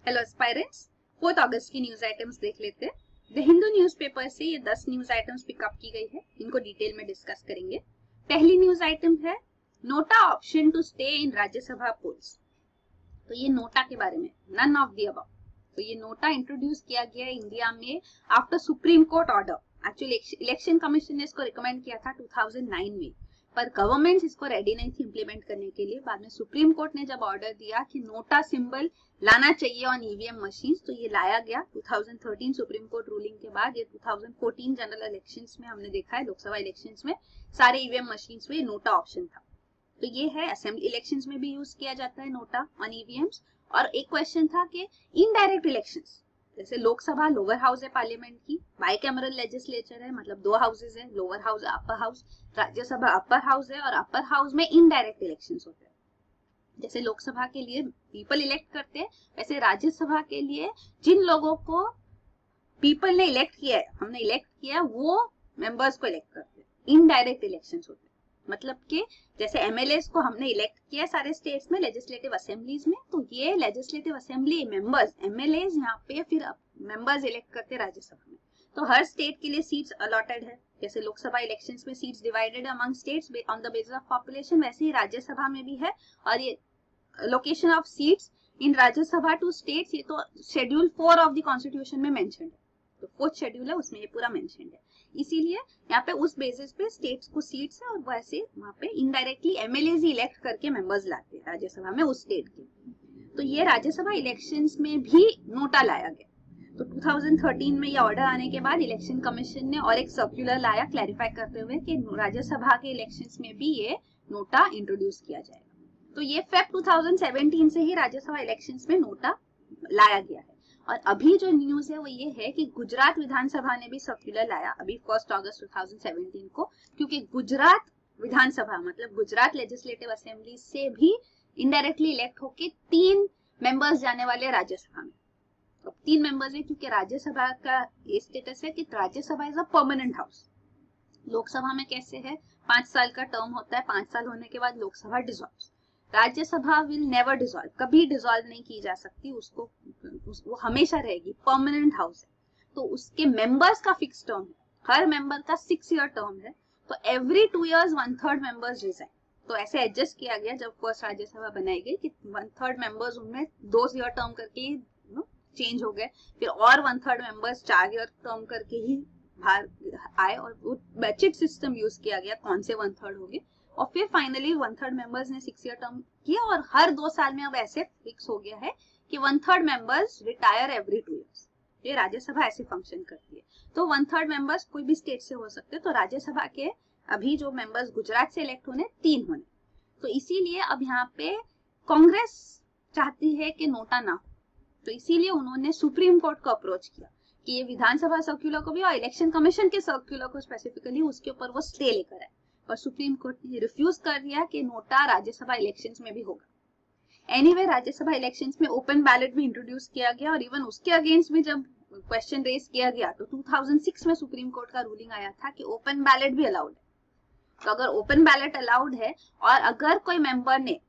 Hello aspirants, 4 अगस्त की news items देख लेते हैं। द हिंदू न्यूज़पेपर से ये 10 न्यूज आइटम्स पिकअप की गई है, इनको डिटेल में डिस्कस करेंगे। पहली न्यूज आइटम है NOTA option to stay in Rajya Sabha polls. तो ये नोटा के बारे में, नन ऑफ द अबव। तो ये नोटा इंट्रोड्यूस किया गया है इंडिया में after supreme court order. Actually election commission ने इसको रिकमेंड किया था 2009 में, पर गवर्नमेंट इसको रेडी नहीं थी इम्प्लीमेंट करने के लिए। बाद में सुप्रीम कोर्ट ने जब ऑर्डर दिया कि नोटा सिंबल लाना चाहिए ऑन ईवीएम मशीन्स, तो ये लाया गया 2013 सुप्रीम कोर्ट रूलिंग के बाद। ये 2014 जनरल इलेक्शंस में हमने देखा है, लोकसभा इलेक्शंस में सारे ईवीएम मशीन्स में नोटा ऑप्शन था। तो ये है, असेंबली इलेक्शंस में भी यूज किया जाता है नोटा ऑन ईवीएम्स। और एक क्वेश्चन था कि इनडायरेक्ट इलेक्शंस, जैसे लोकसभा लोअर हाउस है पार्लियामेंट की, बाइकैमरल लेजिस्लेचर है, मतलब 2 हाउसेज है, lower house upper house, Rajya Sabha upper house है, और अपर हाउस में इनडायरेक्ट इलेक्शंस होते हैं। जैसे लोकसभा के लिए पीपल इलेक्ट करते हैं, वैसे राज्यसभा के लिए जिन लोगों को पीपल ने इलेक्ट किया है, हमने इलेक्ट किया, वो मेंबर्स को इलेक्ट करते हैं। इनडायरेक्ट इलेक्शंस होते हैं, मतलब कि जैसे एमएलएस को हमने इलेक्ट किया सारे स्टेट्स में लेजिस्लेटिव असेंबलीज में, तो ये लेजिस्लेटिव असेंबली मेंबर्स एमएलएस यहाँ पे फिर मेंबर्स इलेक्ट करते राज्यसभा में। तो हर स्टेट के लिए सीट्स अलॉटेड है, जैसे लोकसभा इलेक्शंस में seats divided among states on the basis of population, वैसे ही राज्यसभा में भी है। और ये location of seats in Rajya Sabha to states, ये तो शेड्यूल 4 ऑफ द कॉन्स्टिट्यूशन में मेंशन है, तो 4th शेड्यूल है उसमें ये पूरा मेंशन है। इसीलिए यहाँ पे उस बेसिस पे स्टेट्स को सीट्स है, और वैसे वहाँ पे इनडायरेक्टली एमएलएज इलेक्ट करके मेंबर्स लाते हैं राज्यसभा में उस स्टेट के। तो ये राज्यसभा इलेक्शंस में भी नोटा लाया गया। तो 2013 में ये ऑर्डर आने के बाद इलेक्शन कमीशन ने और एक सर्कुलर लाया क्लैरिफाई करते हुए कि राज्यसभा के इलेक्शंस में भी ये नोटा इंट्रोड्यूस किया जाएगा। तो ये फेब 2017 से ही राज्यसभा इलेक्शंस में नोटा लाया गया है। और अभी जो न्यूज है वो ये है कि गुजरात विधानसभा ने भी सर्कुलर लाया अभी 1 अगस्त 2017 को, क्योंकि गुजरात विधानसभा मतलब गुजरात लेजिस्लेटिव असेंबली से भी इनडायरेक्टली इलेक्ट होके 3 मेंबर्स जाने वाले राज्यसभा में। अब 3 मेंबर्स है क्योंकि राज्यसभा का ये स्टेटस है कि Rajya Sabha is a permanent house. Lok Sabha में कैसे है, 5 साल का टर्म होता है, 5 साल होने के बाद Lok Sabha dissolve. Rajya Sabha will never dissolve, कभी डिसॉल्व नहीं की जा सकती, उसको वो हमेशा रहेगी, परमानेंट हाउस है। तो उसके मेंबर्स का फिक्स टर्म है, हर मेंबर का 6 ईयर टर्म है। तो एवरी 2 इयर्स 1/3 मेंबर्स रिजाइन। तो ऐसे एडजस्ट किया गया जब फर्स्ट राज्यसभा बनाई गई कि 1/3 मेंबर्स उनमें 2 ईयर टर्म करके ही चेंज हो गए, फिर और 1/3 मेंबर्स 4 ईयर टर्म करके ही बाहर आए, और वो बैचेट सिस्टम यूज किया गया कौन से 1/3 हो गए, और फिर फाइनली 1/3 मेंबर्स ने 6 ईयर टर्म किया। और हर 2 साल में अब ऐसे फिक्स हो गया है कि 1/3 मेंबर्स रिटायर एवरी 2 इयर्स। ये राज्यसभा ऐसे फंक्शन करती है। तो 1/3 मेंबर्स कोई भी स्टेट से हो सकते हैं। तो राज्यसभा के अभी जो मेंबर्स गुजरात से इलेक्ट होने 3 होने, तो इसीलिए अब यहाँ पे कांग्रेस चाहती है कि नोटा ना हो। तो इसीलिए उन्होंने सुप्रीम कोर्ट को अप्रोच किया कि ये विधानसभा सर्कुलर को भी और इलेक्शन कमीशन के सर्कुलर को स्पेसिफिकली उसके ऊपर वो स्टे लेकर आए, पर सुप्रीम कोर्ट ने रिफ्यूज कर दिया कि नोटा राज्यसभा इलेक्शंस में भी होगा। एनीवे राज्यसभा इलेक्शंस में ओपन बैलेट भी इंट्रोड्यूस किया गया, और इवन उसके अगेंस्ट भी जब क्वेश्चन रेज किया गया तो 2006 में सुप्रीम कोर्ट का रूलिंग आया था कि ओपन बैलेट भी अलाउड है। तो अगर ओपन बैलेट अलाउड है, और अगर कोई मेंबर ने,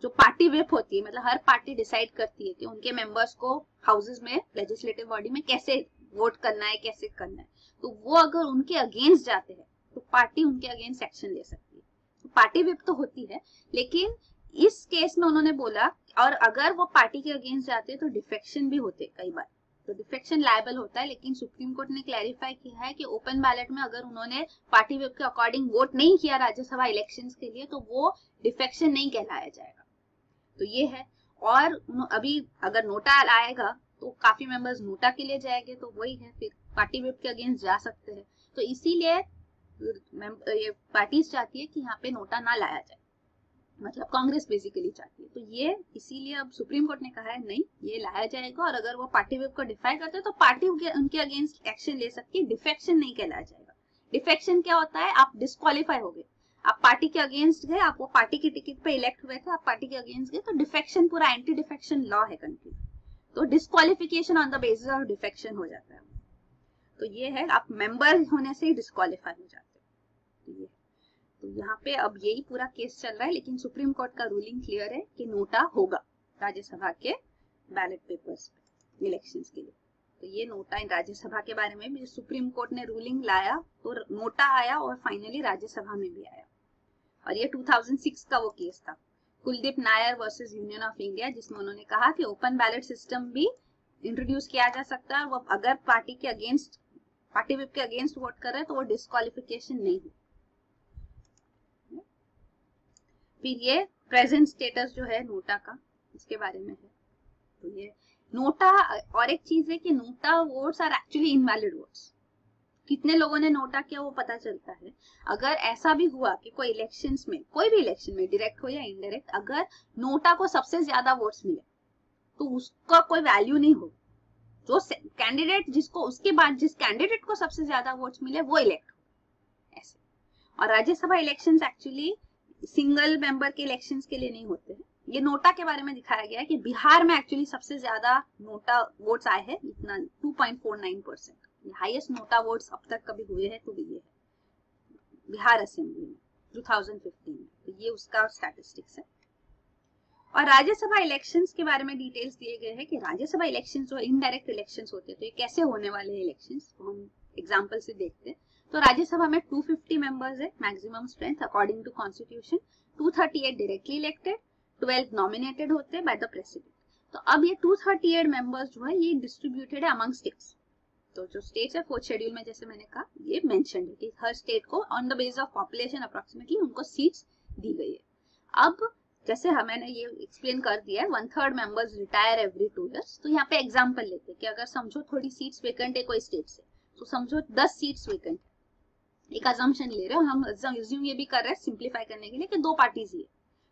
जो पार्टी व्हिप होती है, मतलब हर पार्टी डिसाइड करती है कि उनके मेंबर्स को हाउसेज में लेजिस्लेटिव बॉडी में कैसे वोट करना है, कैसे करना है, तो वो अगर उनके अगेंस्ट जाते हैं तो पार्टी उनके अगेंस्ट एक्शन ले सकती है। तो पार्टी व्हिप तो होती है, लेकिन इस केस में उन्होंने बोला, और अगर वो पार्टी के अगेंस्ट जाते हैं तो डिफेक्शन भी होते कई बार, तो डिफेक्शन लायबल होता है। लेकिन सुप्रीम कोर्ट ने क्लैरिफाई किया है कि ओपन बैलेट में अगर उन्होंने पार्टी व्हिप के अकॉर्डिंग वोट नहीं किया राज्यसभा इलेक्शंस के लिए, तो वो डिफेक्शन नहीं कहलाया जाएगा। तो ये है। और अभी अगर नोटा आएगा तो काफी मेंबर्स नोटा के लिए जाएंगे, तो वही है, फिर पार्टी व्हिप के अगेंस्ट जा सकते हैं। तो इसीलिए ये पार्टीज चाहती है कि यहाँ पे नोटा ना लाया जाए, मतलब कांग्रेस बेसिकली चाहती है। तो ये इसीलिए अब सुप्रीम कोर्ट ने कहा है नहीं, ये लाया जाएगा, और अगर वो पार्टी व्हिप को डिफाई करते हैं तो पार्टी उनके अगेंस्ट एक्शन ले सकती है, डिफेक्शन नहीं कहलाया जाएगा। डिफेक्शन क्या होता है, आप डिस्क्वालीफाई हो गए, आप पार्टी के अगेंस्ट गए, आप वो पार्टी की टिकट पे इलेक्ट हुए थे, आप पार्टी के अगेंस्ट गए, तो डिफेक्शन पूरा एंटी डिफेक्शन लॉ है कंट्री, तो disqualification on the basis of defection हो जाता है। तो ये है, आप मेंबर होने से ही डिस्क्वालीफाई हो जाते हैं। तो ये, तो यहाँ पे अब यही पूरा केस चल रहा है, लेकिन सुप्रीम कोर्ट का रूलिंग क्लियर है कि नोटा होगा राज्यसभा के बैलेट पेपर्स इलेक्शंस के लिए। तो ये नोटा इन राज्यसभा के बारे में भी सुप्रीम कोर्ट ने रूलिंग लाया तो नोटा आया और फाइनली राज्यसभा में भी आया। और ये 2006 का वो केस था, Kuldeep Nair versus union of India, जिसमें उन्होंने कहा कि ओपन बैलेट सिस्टम भी इंट्रोड्यूस किया जा सकता है, वो अगर पार्टी विप के अगेंस्ट वोट कर रहे हैं तो वो डिस्क्वालिफिकेशन नहीं है। फिर ये प्रेजेंट स्टेटस जो है नोटा का, इसके बारे में है। तो ये नोटा, और एक चीज है कि NOTA votes are actually invalid votes. कितने लोगों ने नोटा किया वो पता चलता है। अगर ऐसा भी हुआ कि कोई इलेक्शंस में, कोई भी इलेक्शन में डायरेक्ट हो या इनडायरेक्ट, अगर नोटा को सबसे ज्यादा वोट्स मिले तो उसका कोई वैल्यू नहीं हो। जो कैंडिडेट जिसको उसके बाद जिस कैंडिडेट को सबसे ज्यादा वोट्स मिले वो इलेक्ट हो, ऐसे। और Rajya Sabha elections actually single member के इलेक्शंस के लिए नहीं होते हैं। ये नोटा के बारे में दिखाया गया है कि बिहार में एक्चुअली सबसे ज्यादा नोटा वोट्स आए हैं, इतना 2.49%। हाईएस्ट नोटा वोट्स अब तक कभी हुए हैं तो ये है बिहार असेंबली में 2015 में। तो ये उसका स्टैटिस्टिक्स है। और राज्यसभा इलेक्शंस के बारे में डिटेल्स दिए गए हैं कि राज्यसभा इलेक्शंस जो इनडायरेक्ट इलेक्शंस होते हैं, तो ये कैसे होने वाले हैं इलेक्शंस, तो हम एग्जांपल से देखते हैं। तो राज्यसभा में 250 मेंबर्स है maximum strength according to constitution. 238 directly elected, 12 nominated होते हैं बाय द प्रेसिडेंट। तो अब ये 238 मेंबर्स जो है ये डिस्ट्रीब्यूटेड है अमंग स्टेट्स। तो जो स्टेट्स है 4th शेड्यूल में जैसे मैंने कहा ये मेंशन है कि हर स्टेट को on the base of population approximately उनको सीट्स दी गई है। अब जैसे मैंने ये एक्सप्लेन कर दिया है 1/3 मेंबर्स रिटायर एवरी 2 years। तो यहाँ पे एग्जांपल लेते हैं कि अगर समझो थोड़ी सीट्स वेकेंट है कोई स्टेट से, तो समझो 10 सीट्स वेकेंट है। एक अजम्पशन ले रहे हो हम, अज्यूम ये भी कर रहे हैं सिंप्लीफाई करने के लिए कि 2 पार्टीज ही है।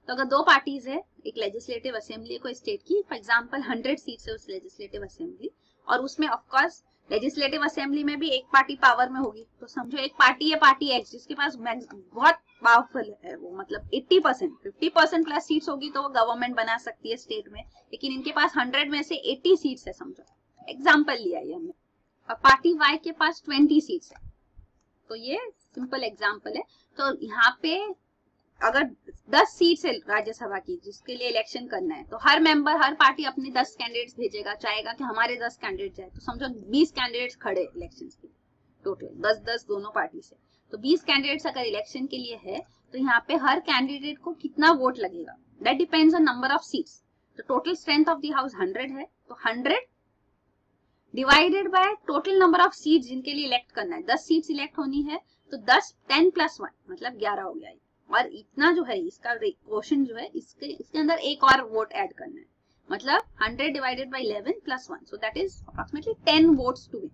तो अगर 2 पार्टीज है, एक लेजिस्लेटिव असेंबली है कोई स्टेट की, फॉर एग्जाम्पल 100 सीट्स है उस लेजिस्लेटिव असेंबली, और उसमें ऑफकोर्स लेजिस्लेटिव असेंबली में भी एक पार्टी पावर में होगी। तो समझो एक पार्टी है पार्टी एक्स, जिसके पास बहुत पावरफुल है वो, मतलब 80%, 50% प्लस सीट्स होगी तो वो गवर्नमेंट बना सकती है स्टेट में, लेकिन इनके पास 100 में से 80 सीट्स है, समझो एग्जाम्पल लिया है हमने। और पार्टी वाई के पास 20 सीट्स है। तो ये सिंपल एग्जाम्पल है। तो यहाँ पे अगर 10 सीट्स है राज्यसभा की जिसके लिए इलेक्शन करना है, तो हर मेंबर, हर पार्टी अपने 10 कैंडिडेट्स भेजेगा, चाहेगा कि हमारे 10 कैंडिडेट जाए। तो समझो 20 कैंडिडेट्स खड़े इलेक्शंस के लिए, टोटल 10-10 दोनों पार्टी से। तो 20 कैंडिडेट्स अगर इलेक्शन के लिए है तो यहाँ पे हर कैंडिडेट को कितना वोट लगेगा, that depends on number of seats. तो total strength of the house 100 है, तो 100 divided by total number of seats जिनके लिए इलेक्ट करना है। 10 सीट्स इलेक्ट होनी है तो 10 + 1 मतलब 11 हो गया। और इतना जो है इसका क्वोशंट जो है, इसके अंदर एक और वोट ऐड करना है, मतलब 100 divided by 11 + 1, so that is approximately 10 votes to win.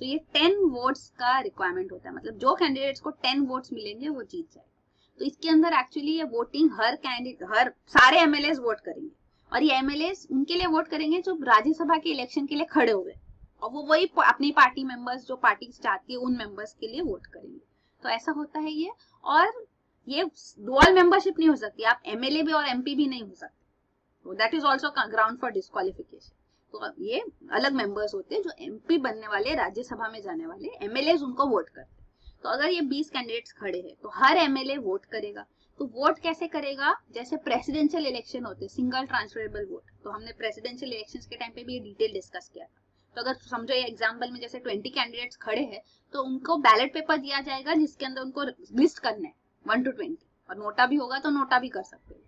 तो ये 10 वोट्स का रिक्वायरमेंट होता है, मतलब जो कैंडिडेट्स को 10 वोट्स मिलेंगे वो जीत जाएगा। तो इसके अंदर एक्चुअली ये वोटिंग हर सारे एमएलएस वोट करेंगे, और ये एमएलएस उनके लिए वोट करेंगे जो राज्यसभा के इलेक्शन के लिए खड़े हुए, और वो वही अपनी पार्टी मेंबर्स जो पार्टी चाहती है उन मेंबर्स के लिए वोट करेंगे। तो ऐसा होता है ये। और ये डुअल मेंबरशिप नहीं हो सकती, आप एमएलए भी और एमपी भी नहीं हो सकते, that is also ground for disqualification. तो ये अलग मेंबर्स होते हैं जो एमपी बनने वाले, राज्यसभा में जाने वाले, एमएलए उनको वोट करते हैं। तो अगर ये 20 कैंडिडेट्स खड़े हैं तो हर एमएलए वोट करेगा। तो वोट कैसे करेगा, जैसे प्रेसिडेंशियल इलेक्शन होते हैं, सिंगल ट्रांसफरेबल वोट। तो हमने प्रेसिडेंशियल इलेक्शंस के टाइम पे भी ये डिटेल डिस्कस किया था। तो अगर समझो ये एग्जाम्पल में जैसे 20 कैंडिडेट्स खड़े हैं तो उनको बैलेट पेपर दिया जाएगा जिसके अंदर उनको लिस्ट करना है 1 to 20, और नोटा भी होगा तो नोटा भी कर सकते हैं।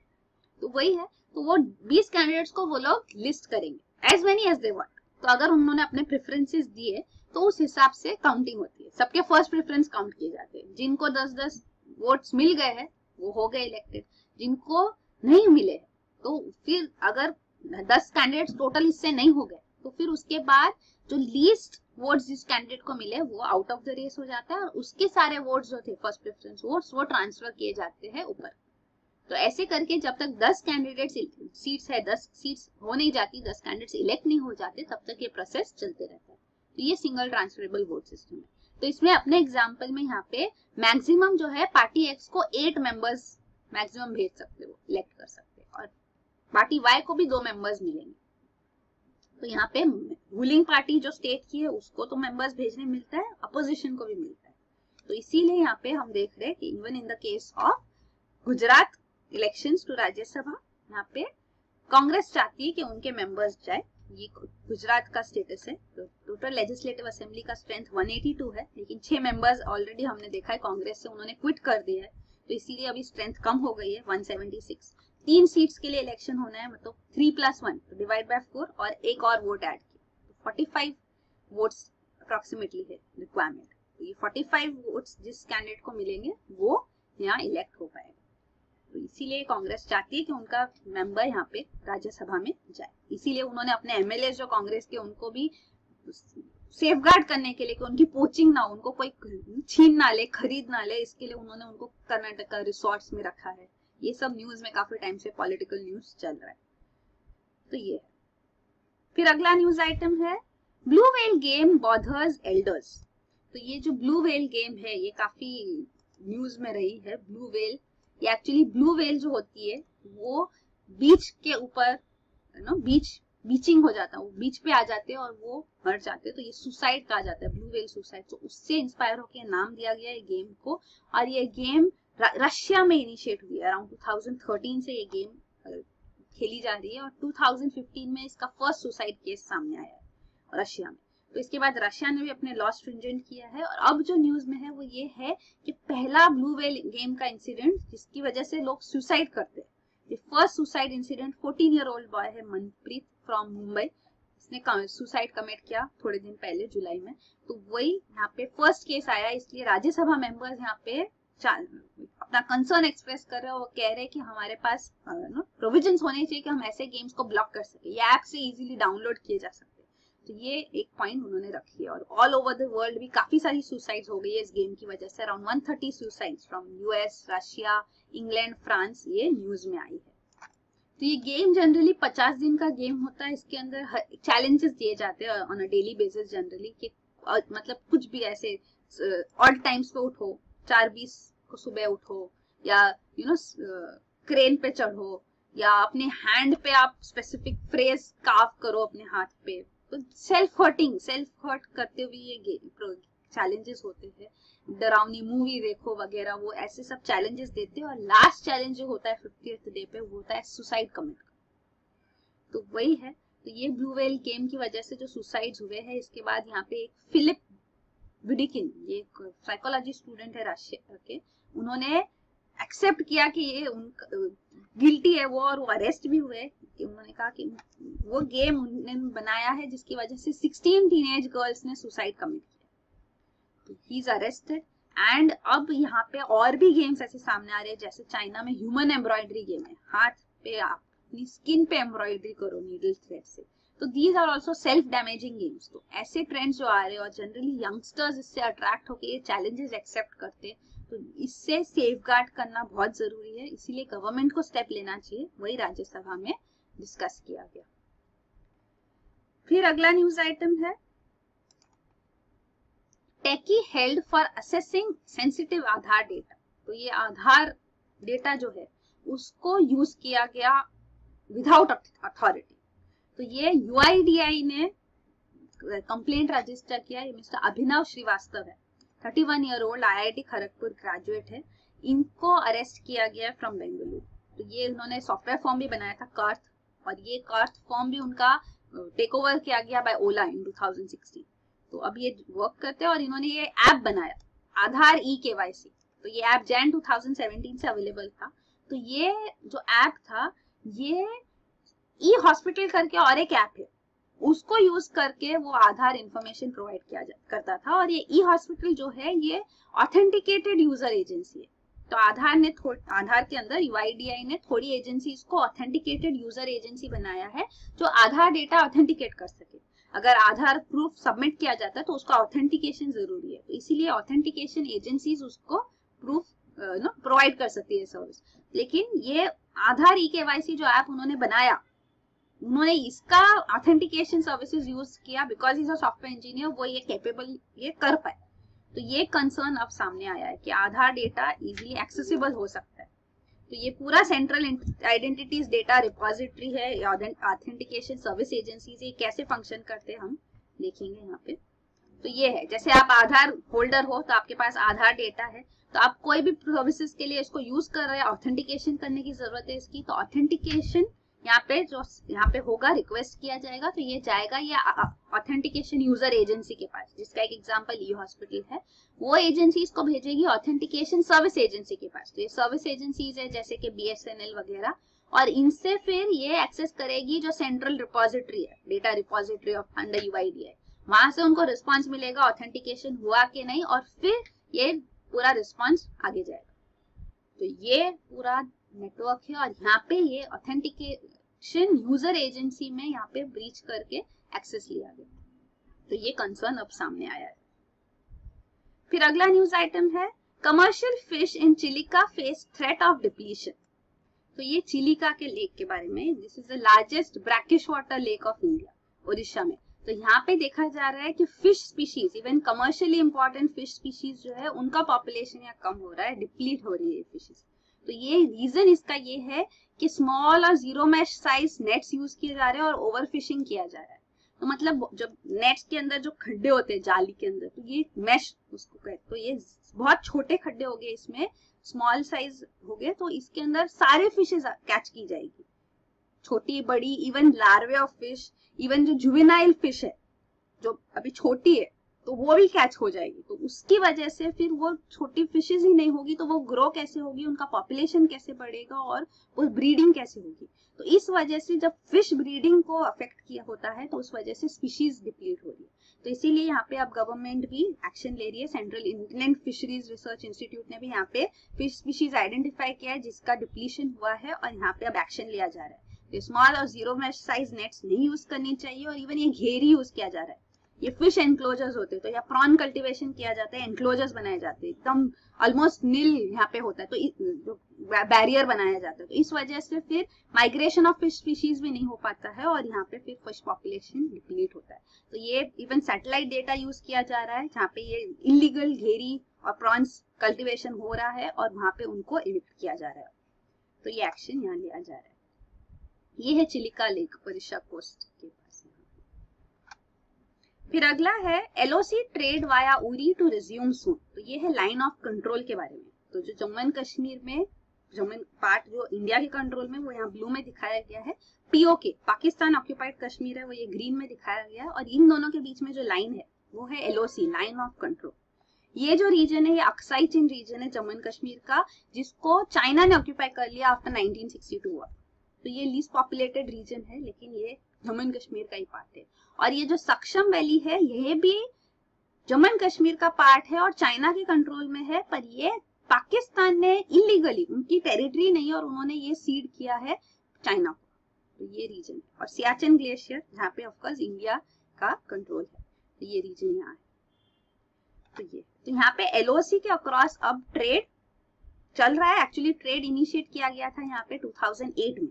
तो वही है, तो वो 20 कैंडिडेट्स को वो लोग लिस्ट करेंगे as many as they want. तो अगर उन्होंने अपने प्रेफरेंसेस दिए तो उस हिसाब से काउंटिंग होती है, सबके फर्स्ट प्रेफरेंस काउंट किए जाते हैं। जिनको 10-10 वोट्स मिल गए हैं वो हो गए इलेक्टेड, जिनको नहीं मिले तो फिर अगर 10 कैंडिडेट्स टोटल इससे नहीं हो गए तो फिर उसके बाद जो लीस्ट वोट्स जिस कैंडिडेट को मिले वो आउट ऑफ द रेस हो जाता है, और उसके सारे वोट्स जो थे फर्स्ट प्रेफरेंस वोट्स वो ट्रांसफर किए जाते हैं ऊपर। तो ऐसे करके जब तक 10 कैंडिडेट सीट्स है, 10 सीट्स हो नहीं जाती, 10 कैंडिडेट्स इलेक्ट नहीं हो जाते, तब तक ये प्रोसेस चलते रहता है। तो ये सिंगल ट्रांसफरेबल वोट सिस्टम है। तो इसमें अपने एग्जाम्पल में यहाँ पे मैक्सिमम जो है पार्टी एक्स को 8 मेंबर्स मैक्सिमम भेज सकते हो, इलेक्ट कर सकते हैं, और पार्टी वाई को भी 2 मेंबर्स मिलेंगे। तो यहाँ पे रूलिंग पार्टी जो स्टेट की है उसको तो मेंबर्स भेजने मिलता है, अपोजिशन को भी मिलता है। तो इसीलिए यहाँ पे हम देख रहे हैं कि even in the case of Gujarat elections to Rajya Sabha, यहाँ पे कांग्रेस चाहती है कि उनके मेंबर्स जाए। ये गुजरात का स्टेटस है। तो टोटल लेजिस्लेटिव असेंबली का स्ट्रेंथ 182 है, लेकिन 6 मेंबर्स ऑलरेडी हमने देखा है कांग्रेस से उन्होंने क्विट कर दिया है, तो इसीलिए अभी स्ट्रेंथ कम हो गई है 176। 3 सीट्स के लिए इलेक्शन होना है, मतलब 3+1 तो डिवाइड बाय 4 और एक और वोट ऐड किया, तो 45 वोट्स अप्रोक्सीमेटली है रिक्वायरमेंट। तो ये 45 वोट्स जिस कैंडिडेट को मिलेंगे वो यहाँ इलेक्ट हो पाएगा। तो इसीलिए कांग्रेस चाहती है कि उनका मेंबर यहाँ पे राज्यसभा में जाए, इसीलिए उन्होंने अपने एमएलए जो कांग्रेस के उनको भी सेफगार्ड करने के लिए कि उनकी पोचिंग ना हो, उनको कोई छीन ना ले, खरीद ना ले, इसके लिए उन्होंने उनको कर्नाटक रिसोर्ट्स में रखा है। ये सब न्यूज में काफी टाइम से पॉलिटिकल न्यूज चल रहा है। तो ये है। फिर अगला न्यूज आइटम है blue whale game bothers elders. तो ये जो ब्लू व्हेल गेम है ये काफी न्यूज में रही है। ब्लू व्हेल, ये एक्चुअली ब्लू व्हेल जो होती है वो बीच के ऊपर बीचिंग हो जाता है, वो बीच पे आ जाते हैं और वो मर जाते हैं, तो ये सुसाइड कहा जाता है, ब्लू व्हेल सुसाइड। तो उससे इंस्पायर होकर नाम दिया गया है गेम को। और ये गेम रशिया में इनिशिएट हुई है, अराउंड 2013 से ये गेम खेली जा रही है और 2015 में इसका फर्स्ट सुसाइड केस सामने आया है रशिया में। तो इसके बाद रशिया ने भी अपने लॉ स्ट्रिंजेंट किया है और अब जो न्यूज में है वो ये है कि पहला ब्लू व्हेल गेम का इंसिडेंट जिसकी वजह से लोग सुसाइड करते हैं, ये first suicide incident 14 year old boy है मनप्रीत फ्रॉम मुंबई, इसने सुसाइड कमिट किया थोड़े दिन पहले जुलाई में। तो वही यहाँ पे फर्स्ट केस आया, इसलिए राज्यसभा मेंबर्स यहाँ पे अपना कंसर्न एक्सप्रेस कर रहे हैं। वो कह रहे हैं कि हमारे पास प्रोविजंस होने चाहिए कि हम ऐसे गेम्स को ब्लॉक कर सके, ये ऐप से इजीली डाउनलोड किए जा सकते। तो ये एक पॉइंट उन्होंने रखी है। और ऑल ओवर द वर्ल्ड भी काफी सारी सुसाइड्स हो गई है इस गेम की वजह से, around 130 suicides from US, Russia, England, France, ये न्यूज में आई है। तो ये गेम जनरली 50 दिन का गेम होता है, इसके अंदर चैलेंजेस दिए जाते हैं on a daily basis generally, कि मतलब कुछ भी ऐसे ऑड टाइम्स पे उठो, 4:20 को सुबह उठो, या क्रेन पे चढ़ो, या अपने हैंड पे आप स्पेसिफिक फ्रेज कार्व करो अपने हाथ पे। तो सेल्फ हर्ट करते हुए ये चैलेंजेस होते हैं। डरावनी मूवी देखो वगैरह, वो ऐसे सब चैलेंजेस देते हैं। और लास्ट चैलेंज जो होता है 50th डे पे वो होता है सुसाइड कमिट। तो वही है। तो ये ब्लू व्हेल गेम की वजह से जो सुसाइड्स हुए हैं, इसके बाद यहाँ पे एक फिलिप विडिकिन, ये साइकोलॉजी स्टूडेंट है रशिया के, उन्होंने एक्सेप्ट किया कि ये गिल्टी है वो, और वो अरेस्ट भी हुए। उन्होंने कहा कि वो गेम उन्होंने बनाया है जिसकी वजह से 16 टीनेज गर्ल्स ने सुसाइड कमिट किया। तो ही इज अरेस्टेड। एंड अब यहाँ पे और भी गेम्स ऐसे सामने आ रहे हैं, जैसे चाइना में ह्यूमन एम्ब्रॉयडरी गेम है, हाथ पे आप अपनी स्किन पे एम्ब्रॉयडरी करो नीडल थ्रेड से। तो these are also self damaging games. तो ऐसे ट्रेंड्स जो आ रहे हैं और जनरली यंगस्टर्स इससे अट्रैक्ट होकर ये चैलेंजेस एक्सेप्ट करते हैं, तो इससे सेफगार्ड करना बहुत जरूरी है, इसीलिए गवर्नमेंट को स्टेप लेना चाहिए। वही राज्यसभा में डिस्कस किया गया। फिर अगला न्यूज आइटम है techie held for assessing sensitive Aadhaar data. तो ये आधार डेटा जो है उसको यूज किया गया विदाउट अथॉरिटी। तो ये यूआईडीआई ने कंप्लेंट रजिस्टर किया। ये मिस्टर अभिनव श्रीवास्तव है, 31 year old, IIT Kharagpur graduate है। इनको अरेस्ट किया गया फ्रॉम बेंगलुरु। तो ये उन्होंने सॉफ्टवेयर फॉर्म भी बनाया था कर्थ, और ये कर्थ फॉर्म भी उनका टेक ओवर किया गया बाय ओला इन 2016। तो अब ये वर्क करते हैं और इन्होंने ये ऐप बनाया आधार eKYC। तो ये ऐप जैन 2017 से अवेलेबल था। तो ये जो ऐप था ये ई-हॉस्पिटल करके और एक ऐप है, उसको यूज करके वो आधार इंफॉर्मेशन प्रोवाइड किया करता था। और ये ई-हॉस्पिटल जो है ये ऑथेंटिकेटेड यूजर एजेंसी है। तो आधार के अंदर यूआईडीआई ने थोड़ी एजेंसीज को ऑथेंटिकेटेड यूजर एजेंसी बनाया है जो आधार डेटा ऑथेंटिकेट कर सके। अगर आधार प्रूफ सबमिट किया जाता है तो उसका ऑथेंटिकेशन जरूरी है, तो इसीलिए ऑथेंटिकेशन एजेंसीज उसको प्रूफ प्रोवाइड कर सकती है सर्विस। लेकिन ये आधार eKYC जो ऐप उन्होंने बनाया, उन्होंने इसका ऑथेंटिकेशन सर्विसेज यूज किया because is a software engineer, वो ये कैपेबल ये कर पाए। तो ये कंसर्न अब सामने आया है कि आधार डेटा इजीली एक्सेसिबल हो सकता है। तो ये पूरा सेंट्रल आइडेंटिटीज डेटा रिपोजिटरी है, ऑथेंटिकेशन सर्विस एजेंसीज, ये कैसे फंक्शन करते हैं हम देखेंगे यहाँ पे। तो ये है, जैसे आप आधार होल्डर हो तो आपके पास आधार डेटा है, तो आप कोई भी सर्विसेज के लिए इसको यूज कर रहे हैं, ऑथेंटिकेशन करने की जरूरत है इसकी। तो ऑथेंटिकेशन यहाँ पे होगा रिक्वेस्ट किया जाएगा तो ये जाएगा ये ऑथेंटिकेशन यूजर एजेंसी के पास, जिसका एक एग्जांपल ई हॉस्पिटल है। वो एजेंसी इसको भेजेगी ऑथेंटिकेशन सर्विस एजेंसी के पास। तो ये सर्विस एजेंसीज है जैसे कि BSNL वगैरह, और इनसे फिर ये एक्सेस करेगी जो सेंट्रल रिपोजिटरी है, data repository of under UIDAI। वहां से उनको रिस्पॉन्स मिलेगा ऑथेंटिकेशन हुआ कि नहीं, और फिर ये पूरा रिस्पॉन्स आगे जाएगा। तो ये पूरा नेटवर्क है, और यहाँ पे ये ऑथेंटिकेशन यूजर एजेंसी में यहाँ पे ब्रीच करके एक्सेस लिया गया। तो ये कंसर्न अब सामने आया है। फिर अगला न्यूज आइटम है commercial fish in Chilika face threat of depletion. तो ये चिलिका के लेक के बारे में, this is the largest brackish water lake of India, Orissa में। तो यहाँ पे देखा जा रहा है कि fish species, even commercially important fish species जो है उनका पॉपुलेशन यहाँ कम हो रहा है, डिप्लीट हो रही है फिशेज। तो ये रीजन इसका ये है कि स्मॉल और zero mesh size nets use किए जा रहे हैं और ओवर फिशिंग किया जा रहा है। तो मतलब जब नेट्स के अंदर जो खड्डे होते हैं जाली के अंदर, तो ये मैश उसको कहते, तो ये बहुत छोटे खड्डे हो गए, इसमें स्मॉल साइज हो गए, तो इसके अंदर सारे फिशेज कैच की जाएगी, छोटी बड़ी, even larvae of fish, even जो जुवेनाइल फिश है जो अभी छोटी है तो वो भी कैच हो जाएगी। तो उसकी वजह से फिर वो छोटी फिशेज ही नहीं होगी तो वो ग्रो कैसे होगी, उनका पॉपुलेशन कैसे बढ़ेगा और वो ब्रीडिंग कैसे होगी। तो इस वजह से जब फिश ब्रीडिंग को अफेक्ट किया होता है तो उस वजह से स्पीशीज डिप्लीट हो रही है। तो इसीलिए यहाँ पे अब गवर्नमेंट भी एक्शन ले रही है। सेंट्रल इंलैंड फिशरीज रिसर्च इंस्टीट्यूट ने भी यहाँ पे फिश स्पीशीज आइडेंटिफाई किया है जिसका डिप्लीशन हुआ है, और यहाँ पे अब एक्शन लिया जा रहा है। तो स्मॉल और जीरो मैश साइज नेट्स नहीं यूज करनी चाहिए, और इवन ये घेरी यूज किया जा रहा है। ये फिश एनक्लोजर्स होते हैं, तो या प्रॉन कल्टीवेशन किया जाता है, एनक्लोजर्स बनाए जाते हैं, एकदम ऑलमोस्ट नील यहाँ पे होता है, तो जो बैरियर बनाया जाता है। तो इस वजह से फिर माइग्रेशन ऑफ फिश स्पीशीज भी नहीं हो पाता है, और यहाँ पे फिर फिश पॉपुलेशन डिप्लीट होता है। तो ये इवन सैटेलाइट डेटा यूज किया जा रहा है जहाँ पे ये इलीगल घेरी और प्रॉन्स कल्टीवेशन हो रहा है, और वहां पे उनको इविक्ट किया जा रहा है। तो ये एक्शन यहाँ लिया जा रहा है। ये है चिलिका लेक ओडिशा कोस्ट के पास। फिर अगला है LOC trade via Uri to resume soon. तो ये है लाइन ऑफ कंट्रोल के बारे में। तो जो जम्मू एंड कश्मीर में जम्मू पार्ट जो इंडिया के कंट्रोल में, वो यहाँ ब्लू में दिखाया गया है। POK पाकिस्तान ऑक्यूपाइड कश्मीर है, वो ये ग्रीन में दिखाया गया है, और इन दोनों के बीच में जो लाइन है वो है LOC लाइन ऑफ कंट्रोल। ये जो रीजन है ये अक्साई चिन रीजन है जम्मू एंड कश्मीर का, जिसको चाइना ने ऑक्यूपाई कर लिया आफ्टर 1962। तो ये लीस्ट पॉपुलेटेड रीजन है, लेकिन ये जम्मू एंड कश्मीर का ही पार्ट है। और ये जो सक्षम वैली है यह भी जम्मू एंड कश्मीर का पार्ट है और चाइना के कंट्रोल में है, पर ये पाकिस्तान ने इलीगली, उनकी टेरिटरी नहीं, और उन्होंने ये सीड किया है चाइना को। तो ये रीजन है। और सियाचिन ग्लेशियर जहाँ पे ऑफकोर्स इंडिया का कंट्रोल है, तो ये रीजन यहाँ है। तो यहाँ पे LOC के अक्रॉस अब ट्रेड चल रहा है। एक्चुअली ट्रेड इनिशिएट किया गया था यहाँ पे 2008 में,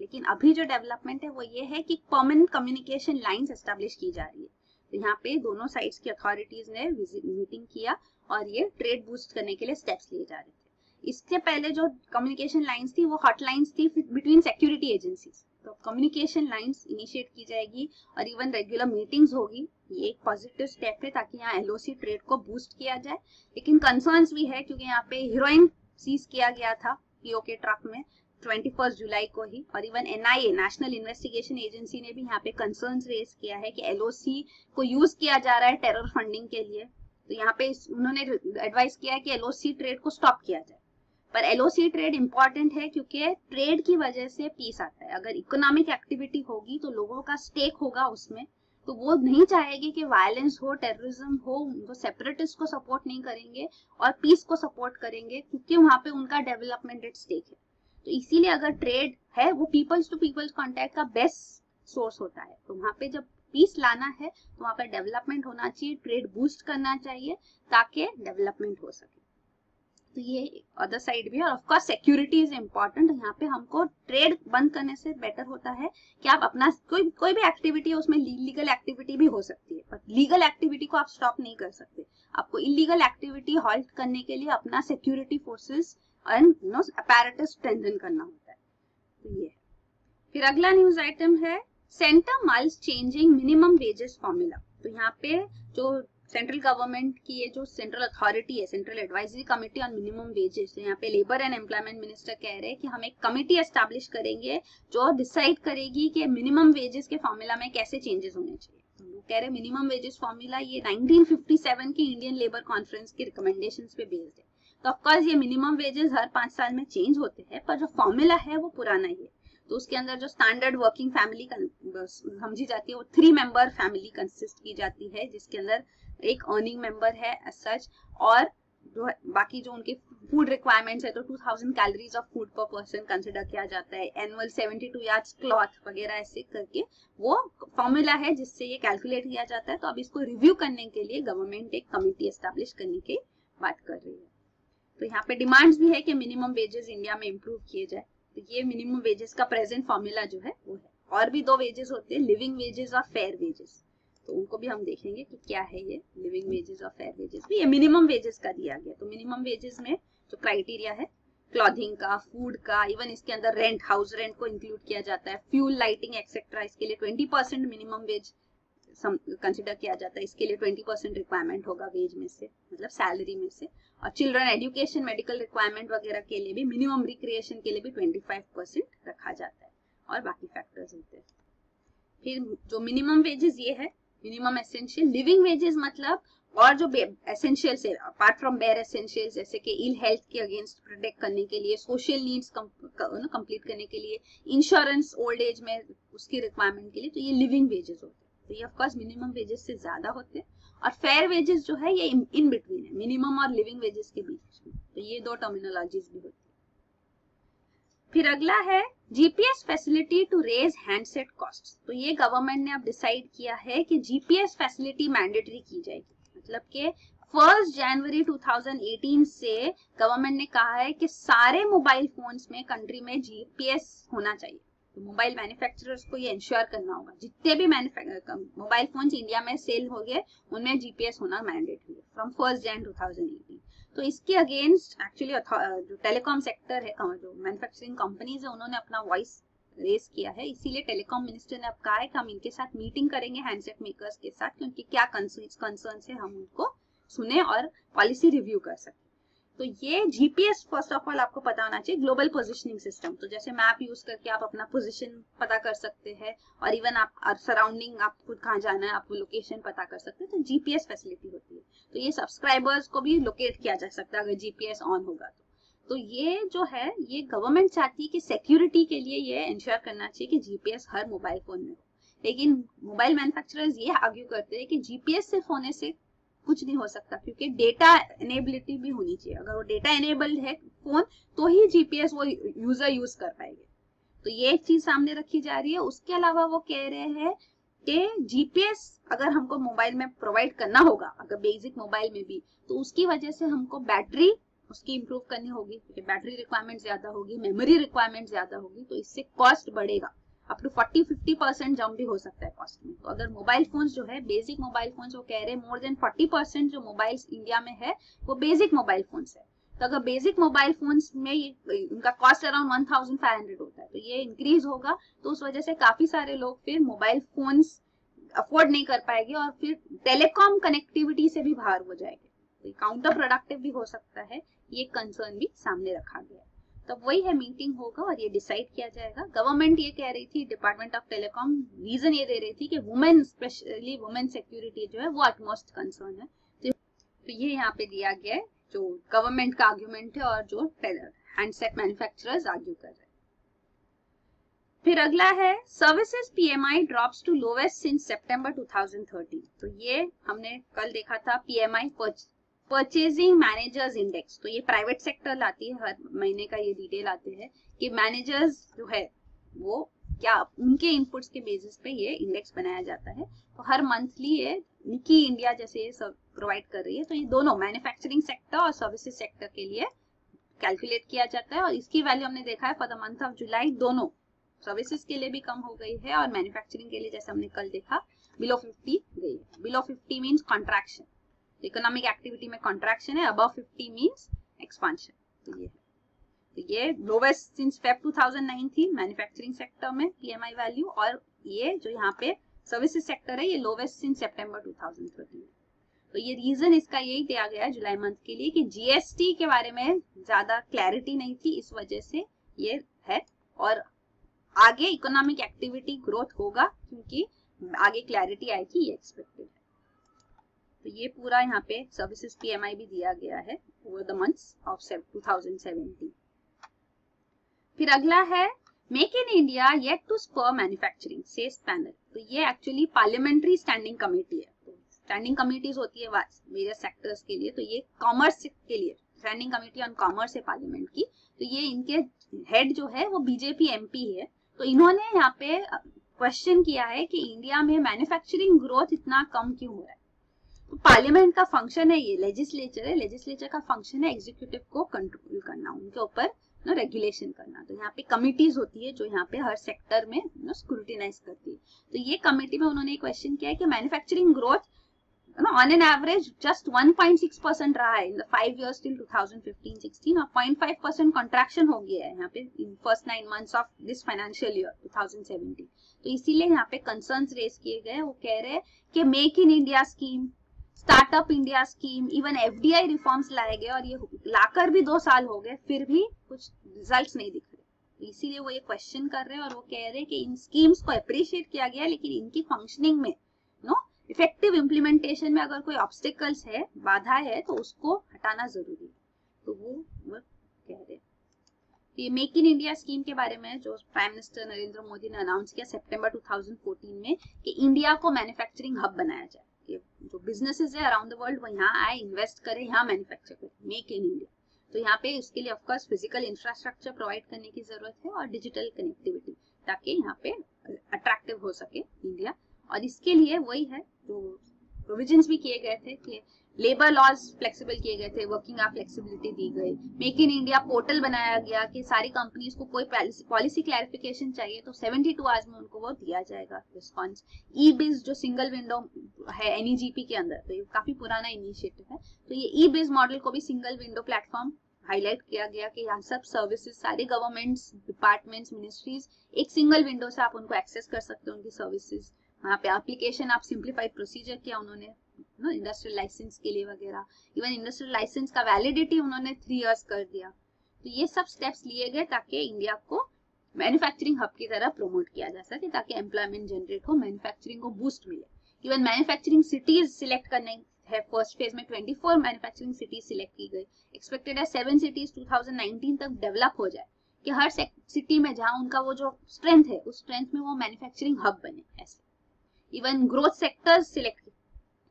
लेकिन अभी जो डेवलपमेंट है वो ये है कि परमानेंट कम्युनिकेशन लाइंस एस्टेब्लिश की जा रही है। तो यहाँ पे दोनों साइड्स की अथॉरिटीज ने मीटिंग किया और ये ट्रेड बूस्ट करने के लिए स्टेप्स लिए जा रहे थे। इससे पहले जो कम्युनिकेशन लाइंस थी वो हॉटलाइंस थी बिटवीन सिक्योरिटी एजेंसीज। तो कम्युनिकेशन लाइंस इनिशिएट की जाएगी और इवन रेगुलर मीटिंग्स होगी। ये एक पॉजिटिव स्टेप है ताकि यहाँ LOC ट्रेड को बूस्ट किया जाए। लेकिन कंसर्न्स भी है क्योंकि यहाँ पे हीरोइन सीज किया गया था POK ट्रक में 21 जुलाई को ही, और even NIA national investigation agency ने भी यहाँ पे कंसर्न्स रेज किया है कि LOC को यूज किया जा रहा है टेरर फंडिंग के लिए। तो यहाँ पे उन्होंने एडवाइस किया है कि LOC ट्रेड को स्टॉप किया जाए। पर LOC ट्रेड इंपॉर्टेंट है क्योंकि ट्रेड की वजह से पीस आता है। अगर इकोनॉमिक एक्टिविटी होगी तो लोगों का स्टेक होगा उसमें, तो वो नहीं चाहेगी कि वायलेंस हो, टेररिज्म हो, वो सेपरेटिस्ट को सपोर्ट नहीं करेंगे और पीस को सपोर्ट करेंगे क्योंकि वहां पे उनका डेवलपमेंट एट स्टेक है। तो इसीलिए अगर ट्रेड है वो पीपल्स टू पीपल्स कांटेक्ट का बेस्ट सोर्स होता है। तो वहां पे जब पीस लाना है तो वहां पे डेवलपमेंट होना चाहिए, ट्रेड बूस्ट करना चाहिए ताकि डेवलपमेंट हो सके। तो ये अदर साइड भी है। और of course security is important. यहाँ पे हमको ट्रेड बंद करने से बेटर होता है कि आप अपना कोई भी एक्टिविटी है उसमें लीगल एक्टिविटी भी हो सकती है, पर लीगल एक्टिविटी को आप स्टॉप नहीं कर सकते। आपको इलीगल एक्टिविटी हॉल्ट करने के लिए अपना security forces and apparatus strengthen करना होता है। तो ये फिर अगला न्यूज आइटम है centre miles changing minimum wages formula. तो यहाँ पे जो सेंट्रल गवर्नमेंट की ये जो सेंट्रल अथॉरिटी है, central advisory committee on minimum wages, तो यहाँ पे लेबर एंड एम्प्लॉयमेंट मिनिस्टर कह रहे हैं कि हम एक कमेटी एस्टैब्लिश करेंगे जो डिसाइड करेगी कि मिनिमम वेजेस के फॉर्मूला में कैसे चेंजेस होने चाहिए। तो वो कह रहे हैं मिनिमम वेजेस फॉर्मूला ये 1957 की इंडियन लेबर कॉन्फ्रेंस की रिकमेंडेशंस पे बेस्ड है। तो ऑफकोर्स ये मिनिमम वेजेस हर 5 साल में चेंज होते हैं, पर जो फॉर्मूला है वो पुराना ही है। तो उसके अंदर जो स्टैंडर्ड वर्किंग फैमिली समझी जाती है वो 3 मेंबर फैमिली कंसिस्ट की जाती है, जिसके अंदर एक अर्निंग मेंबर है एज सच, और जो बाकी जो उनके फूड रिक्वायरमेंट्स है तो 2000 कैलोरीज ऑफ फूड पर पर्सन कंसिडर किया जाता है, एनुअल 72 यार्ड्स क्लॉथ वगैरह ऐसे करके वो फॉर्मूला है जिससे ये कैलकुलेट किया जाता है। तो अब इसको रिव्यू करने के लिए गवर्नमेंट एक कमेटी एस्टैब्लिश करने की बात कर रही है। तो यहाँ पे डिमांड्स भी है कि मिनिमम वेजेस इंडिया में इम्प्रूव किए जाए। तो ये मिनिमम वेजेस का प्रेजेंट फॉर्मूला जो है वो है। और भी 2 वेजेस होते हैं, लिविंग वेजेस और फेयर वेजेस, तो उनको भी हम देखेंगे कि क्या है ये लिविंग वेजेस और फेयर वेजेस भी। ये मिनिमम वेजेस का दिया गया। तो मिनिमम वेजेस में जो क्राइटेरिया है क्लॉथिंग का, फूड का, इवन इसके अंदर रेंट, हाउस रेंट को इंक्लूड किया जाता है, फ्यूल, लाइटिंग एक्सेट्रा, इसके लिए 20% मिनिमम वेज कंसिडर किया जाता है। इसके लिए 20% रिक्वायरमेंट होगा वेज में से, मतलब सैलरी में से। और चिल्ड्रन एजुकेशन, मेडिकल रिक्वायरमेंट वगैरह के लिए भी, मिनिमम रिक्रिएशन के लिए भी 25% रखा जाता है, और बाकी फैक्टर्स होते हैं। फिर जो मिनिमम वेजेस ये है मिनिमम एसेंशियल। लिविंग वेजेस मतलब और जो एसेंशियल्स है अपार्ट फ्रॉम बेयर एसेंशियल्स, जैसे कि इल हेल्थ के अगेंस्ट प्रोटेक्ट करने के लिए, सोशल नीड्स कंप्लीट करने के लिए, इंश्योरेंस ओल्ड एज में उसकी रिक्वायरमेंट के लिए, तो ये लिविंग वेजेस होते हैं। तो ये ऑफ कोर्स मिनिमम वेजेस से ज्यादा होते हैं। और फेयर वेजेस जो है ये इन बिटवीन है, मिनिमम और लिविंग वेजेस के बीच में। तो ये 2 टर्मिनोलॉजीज भी होती है। फिर अगला है GPS facility to raise handset costs. तो ये गवर्नमेंट ने अब डिसाइड किया है कि जीपीएस फैसिलिटी मैंडेटरी की जाएगी। मतलब कि 1 जनवरी 2018 से गवर्नमेंट ने कहा है कि सारे मोबाइल फोन्स में कंट्री में जीपीएस होना चाहिए। तो मोबाइल मैन्युफैक्चरर्स को ये इंश्योर करना होगा, जितने भी मोबाइल फोन्स इंडिया में सेल हो गए उनमें जीपीएस होना मैंडेटरी है फ्रॉम 1 जनवरी 2018। तो इसके अगेंस्ट एक्चुअली जो टेलीकॉम सेक्टर है, जो मैन्युफैक्चरिंग कंपनीज है, उन्होंने अपना वॉइस रेज किया है। इसीलिए टेलीकॉम मिनिस्टर ने अब कहा है कि हम इनके साथ मीटिंग करेंगे हैंडसेट मेकर्स के साथ, क्योंकि क्या कंसर्न है हम उनको सुने और पॉलिसी रिव्यू कर सके। तो ये जीपीएस फर्स्ट ऑफ ऑल आपको पता होना चाहिए, ग्लोबल पोजिशनिंग सिस्टम। तो जैसे मैप यूज करके आप अपना पोजीशन पता कर सकते हैं, और इवन आप सराउंडिंग आपको कहाँ जाना है आपको लोकेशन पता कर सकते हैं। तो जीपीएस फैसिलिटी होती है। तो ये सब्सक्राइबर्स को भी लोकेट किया जा सकता है अगर जीपीएस ऑन होगा तो ये जो है ये गवर्नमेंट चाहती है कि सिक्योरिटी के लिए ये इंश्योर करना चाहिए कि जीपीएस हर मोबाइल फोन में हो। लेकिन मोबाइल मैन्युफैक्चरर्स ये आर्ग्यू करते हैं कि जीपीएस सिर्फ होने से कुछ नहीं हो सकता, क्योंकि डेटा एनेबिलिटी भी होनी चाहिए। अगर वो डेटा एनेबल्ड है फोन तो ही जीपीएस वो यूजर यूज कर पाएंगे। तो ये एक चीज सामने रखी जा रही है। उसके अलावा वो कह रहे हैं कि जीपीएस अगर हमको मोबाइल में प्रोवाइड करना होगा, अगर बेसिक मोबाइल में भी, तो उसकी वजह से हमको बैटरी उसकी इंप्रूव करनी होगी, क्योंकि बैटरी रिक्वायरमेंट ज्यादा होगी, मेमोरी रिक्वायरमेंट ज्यादा होगी, तो इससे कॉस्ट बढ़ेगा। अप टू 40-50% जंप भी हो सकता है कॉस्ट में। तो अगर मोबाइल फोन्स जो है बेसिक मोबाइल फोन्स, वो कह रहे हैं मोर देन 40% जो मोबाइल्स इंडिया में है वो बेसिक मोबाइल फोन्स है। तो अगर बेसिक मोबाइल फोन्स में उनका कॉस्ट अराउंड 1500 होता है, तो ये इंक्रीज होगा। तो उस वजह से काफी सारे लोग फिर मोबाइल फोन्स अफोर्ड नहीं कर पाएंगे और फिर टेलीकॉम कनेक्टिविटी से भी बाहर हो जाएंगे। तो काउंटर प्रोडक्टिव भी हो सकता है, ये कंसर्न भी सामने रखा गया है। तो वही है, मीटिंग होगा और ये डिसाइड किया जाएगा। गवर्नमेंट ये कह रही थी, डिपार्टमेंट ऑफ टेलीकॉम रीजन ये दे रही थी कि वुमेन, स्पेशली वुमेन सिक्योरिटी जो है वो अटमोस्ट कंसर्न है। तो ये यहाँ पे दिया गया है जो गवर्नमेंट का आर्ग्यूमेंट है और जो हैंडसेट मैन्युफैक्चरर्स आर्ग्यू कर रहे हैं। फिर अगला है services PMI drops to lowest since September 2013। तो ये हमने कल देखा था पीएमआई परचेजिंग मैनेजर्स इंडेक्स। तो ये प्राइवेट सेक्टर लाती है, हर महीने का ये डिटेल आते हैं कि मैनेजर्स जो है वो क्या उनके इनपुट्स के बेसिस पे ये इंडेक्स बनाया जाता है। तो हर मंथली ये निकी इंडिया जैसे ये सब प्रोवाइड कर रही है। तो ये दोनों मैन्युफैक्चरिंग सेक्टर और सर्विसेज सेक्टर के लिए कैलकुलेट किया जाता है, और इसकी वैल्यू हमने देखा है for the month of July दोनों सर्विसेज के लिए भी कम हो गई है और मैन्युफैक्चरिंग के लिए जैसे हमने कल देखा बिलो 50 गई है। Below 50 means contraction, economic activity में कॉन्ट्रैक्शन है, अबव 50 मीन्स एक्सपांशन। तो ये है, तो ये लोवेस्ट सिंस फेब 2009 थी मैन्युफैक्चरिंग सेक्टर में पीएमआई वैल्यू, और ये जो यहाँ पे सर्विसेज सेक्टर है ये लोवेस्ट सिंस सितंबर 2013। तो ये रीजन इसका यही दिया गया है जुलाई मंथ के लिए कि जीएसटी के बारे में ज्यादा क्लैरिटी नहीं थी, इस वजह से ये है। और आगे इकोनॉमिक एक्टिविटी ग्रोथ होगा क्योंकि आगे क्लैरिटी आएगी, ये एक्सपेक्टेड है। तो ये पूरा यहाँ पे सर्विसेज पीएमआई भी दिया गया है ओवर द मंथ्स ऑफ 2017। फिर अगला है make in India yet to spur manufacturing says panel. तो ये एक्चुअली पार्लियामेंट्री स्टैंडिंग कमेटी है। तो स्टैंडिंग कमेटीज होती है वेरियस सेक्टर्स के लिए, तो ये कॉमर्स के लिए स्टैंडिंग कमेटी ऑन कॉमर्स है पार्लियामेंट की। तो ये इनके हेड जो है वो बीजेपी एमपी है। तो इन्होंने यहाँ पे क्वेश्चन किया है कि इंडिया में मैन्युफैक्चरिंग ग्रोथ इतना कम क्यों हो रहा है। तो पार्लियामेंट का फंक्शन है, ये लेजिस्लेचर है, लेजिस्लेचर का फंक्शन है एग्जीक्यूटिव को कंट्रोल करना, उनके ऊपर रेगुलेशन करना। तो यहाँ पे कमिटीज होती है जो यहाँ पे हर सेक्टर में स्क्रूटिनाइज करती है। तो ये कमेटी में उन्होंने क्वेश्चन किया है कि manufacturing growth on an average just 1.6% रहा है इन द 5 years till 2015-16 और 0.5% कॉन्ट्रैक्शन हो गया है यहाँ पे in first 9 months of this financial year 2017। तो इसीलिए यहाँ पे कंसर्न्स रेज किए गए। वो कह रहे हैं कि make in India scheme, startup India scheme, even FDI reforms लाए गए और ये लाकर भी 2 साल हो गए, फिर भी कुछ रिजल्ट्स नहीं दिख रहे। तो इसीलिए वो ये क्वेश्चन कर रहे हैं और वो कह रहे हैं कि इन स्कीम्स को अप्रिशिएट किया गया लेकिन इनकी फंक्शनिंग में इफेक्टिव इम्प्लीमेंटेशन में अगर कोई ऑब्स्टिकल्स है, बाधा है, तो उसको हटाना जरूरी है। तो वो कह रहे हैं। ये मेक इन इंडिया स्कीम के बारे में जो प्राइम मिनिस्टर नरेंद्र मोदी ने अनाउंस किया सितंबर 2014 में कि इंडिया को मैन्युफैक्चरिंग हब बनाया जाए, कि जो बिजनेसेस है अराउंड द वर्ल्ड वो यहाँ आए, इन्वेस्ट करें, यहाँ मैन्युफैक्चर करें, मेक इन इंडिया। तो यहाँ पे उसके लिए ऑफकोर्स फिजिकल इंफ्रास्ट्रक्चर प्रोवाइड करने की जरूरत है और डिजिटल कनेक्टिविटी, ताकि यहाँ पे अट्रैक्टिव हो सके इंडिया। और इसके लिए वही है जो प्रोविजंस भी किए गए थे कि लेबर लॉज फ्लेक्सिबल किए गए थे, वर्किंग आवर फ्लेक्सिबिलिटी दी गई, मेक इन इंडिया पोर्टल बनाया गया कि सारी कंपनीज को कोई पॉलिसी क्लैरिफिकेशन चाहिए तो 72 आवर्स में उनको वो दिया जाएगा रिस्पॉन्स। ई बिज जो सिंगल विंडो है एनईजीपी के अंदर, तो ये काफी पुराना इनिशिएटिव है। तो ये ई बिज मॉडल को भी सिंगल विंडो प्लेटफॉर्म हाईलाइट किया गया कि यहाँ सब सर्विसेज, सारे गवर्नमेंट्स, डिपार्टमेंट्स, मिनिस्ट्रीज एक सिंगल विंडो से आप उनको एक्सेस कर सकते हो उनकी सर्विसेज। वहाँ पे एप्लीकेशन आप सिंप्लीफाइड प्रोसीजर किया उन्होंने इंडस्ट्रियल लाइसेंस के लिए वगैरह, इवन इंडस्ट्रियल लाइसेंस का वैलिडिटी उन्होंने 3 years कर दिया। तो ये सब स्टेप्स लिए गए ताकि इंडिया को मैन्युफैक्चरिंग हब की तरह प्रमोट किया जा सके, ताकि एम्प्लॉयमेंट जनरेट हो, मैन्युफैक्चरिंग को बूस्ट मिले। इवन मैन्युफैक्चरिंग सिटीज सिलेक्ट करने है, फर्स्ट फेज में 24 मैन्युफैक्चरिंग सिटीज सिलेक्ट की गई। एक्सपेक्टेड है 7 cities 2019 तक डेवलप हो जाए कि हर सिटी में जहाँ उनका वो जो स्ट्रेंथ है उस स्ट्रेंथ में वो मैन्युफैक्चरिंग हब बने। ऐसे इवन ग्रोथ सेक्टर्स सिलेक्ट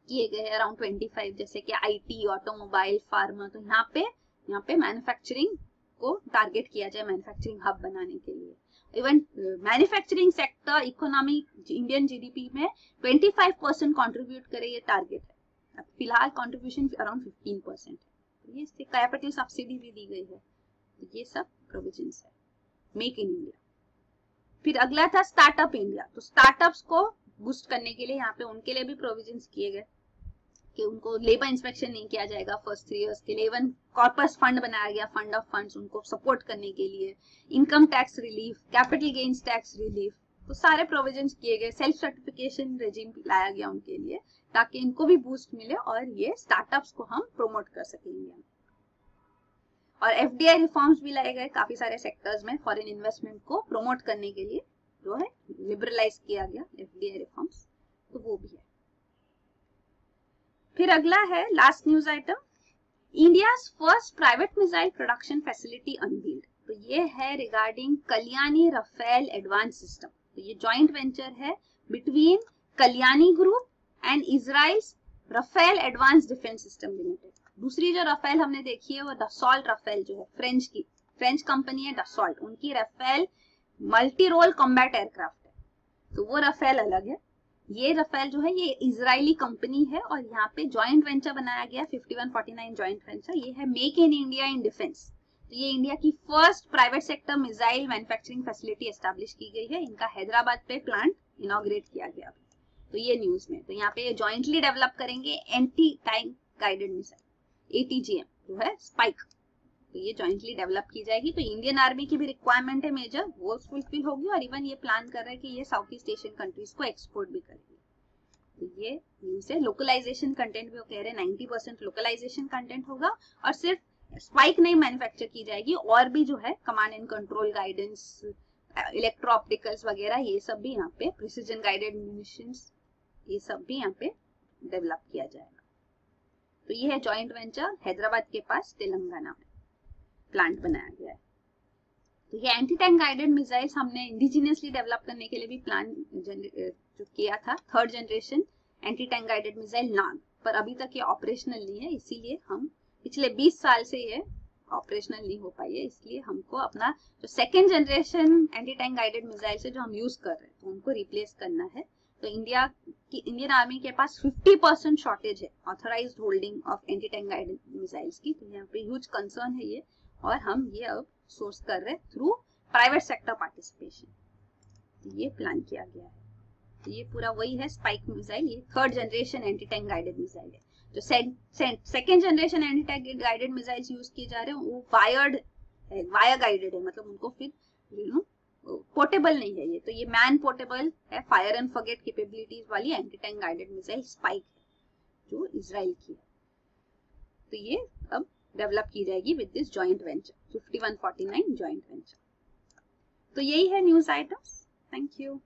किए गए अराउंड 25, जैसे कि आईटी, ऑटोमोबाइल, फार्मा। तो यहाँ पे मैन्युफैक्चरिंग को टारगेट किया जाए मैन्युफैक्चरिंग हब बनाने के लिए। Even manufacturing sector economy Indian GDP में 25% कंट्रीब्यूट करे, ये टारगेट है। फिलहाल कंट्रीब्यूशन अराउंड 15% है। ये कैपिटल सब्सिडी भी दी गई है। तो ये सब प्रोविजंस है मेक इन इंडिया। फिर अगला था स्टार्टअप इंडिया। तो स्टार्टअप्स को बूस्ट करने के लिए यहाँ पे उनके लिए भी प्रोविजंस किए गए कि उनको लेबर इंस्पेक्शन नहीं किया जाएगा फर्स्ट 3 years के लिए। इवन कॉर्पस फंड बनाया गया, फंड ऑफ फंड्स उनको सपोर्ट करने के लिए, income tax relief, capital gains tax relief, तो सारे प्रोविजंस किए गए। सेल्फ सर्टिफिकेशन रेजिम लाया गया उनके लिए ताकि इनको भी बूस्ट मिले और ये स्टार्टअप्स को हम प्रमोट कर सके इंडिया में। और एफडीआई रिफॉर्म्स भी लाए गए काफी सारे सेक्टर्स में फॉरेन इन्वेस्टमेंट को प्रमोट करने के लिए, जो है लिबरलाइज किया गया एफडीआई रिफॉर्म्स, तो वो भी है। फिर अगला है last news item, India's first private missile production facility unveiled. तो ये है regarding Kalyani Rafael advance system. तो ये जॉइंट वेंचर है between Kalyani group and Israel's Rafael advance defence system limited. दूसरी जो राफेल हमने देखी है वो डसॉल्ट राफेल जो है फ्रेंच कंपनी है डसॉल्ट, उनकी Rafale multi role combat aircraft है। तो वो राफेल अलग है। ये राफेल जो है ये इजरायली कंपनी है और यहाँ पे जॉइंट वेंचर बनाया गया 51-49 जॉइंट वेंचर। ये है make in India in defence. तो ये इंडिया की first private sector missile manufacturing facility establish की गई है। इनका हैदराबाद पे प्लांट इनॉग्रेट किया गया। तो ये न्यूज में, तो यहाँ पे जॉइंटली डेवलप करेंगे anti tank guided missile ATGM जो है स्पाइक। तो ये जॉइंटली डेवलप की जाएगी। तो इंडियन आर्मी की भी रिक्वायरमेंट है मेजर, वो फुलफिल होगी और इवन ये प्लान कर रहा है कि ये साउथ ईस्ट एशियन कंट्रीज को एक्सपोर्ट भी करेगी। तो ये न्यूज न्यूज है। लोकलाइजेशन कंटेंट भी वो कह रहे हैं 90% लोकलाइजेशन कंटेंट होगा और सिर्फ स्पाइक नहीं मैन्युफैक्चर की जाएगी, और भी जो है command and control guidance, electro opticals वगैरह ये सब भी यहाँ पे, प्रिसीजन गाइडेड म्यूनिशंस ये सब भी यहाँ पे डेवलप किया जाएगा। तो ये है जॉइंट वेंचर हैदराबाद के पास तेलंगाना में प्लांट बनाया गया है। तो ये एंटी टैंक गाइडेड मिसाइल्स हमने इंडिजिनियसली डेवलप करने के लिए भी प्लान जो किया था, 3rd generation anti tank guided missile Nag, पर अभी तक ये ऑपरेशनल नहीं है, इसीलिए हम पिछले 20 साल से ये ऑपरेशनल नहीं हो पाई है, इसलिए हमको अपना जो 2nd generation anti tank guided missile से जो हम यूज कर रहे हैं तो उनको रिप्लेस करना है। तो इंडियन आर्मी के पास 50% शॉर्टेज है authorised holding of anti tank guided missiles की, तो यहाँ पे ह्यूज कंसर्न है ये, और हम ये अब सोर्स कर रहे हैं थ्रू प्राइवेट सेक्टर पार्टिसिपेशन। तो ये प्लान किया गया है। तो ये पूरा वही है स्पाइक मिसाइल, ये 3rd generation anti tank guided missile है। जो 2nd generation anti tank guided missiles use किए जा रहे हैं वो वायर गाइडेड है, मतलब उनको फिर पोर्टेबल नहीं है ये, तो ये मैन पोर्टेबल है, फायर एंड फॉरगेट कैपेबिलिटीज वाली anti tank guided missile spike है जो इजराइल की है। तो ये अब डेवलप की जाएगी with this joint venture 5149 joint venture. तो यही है न्यूज आइटम्स। Thank you.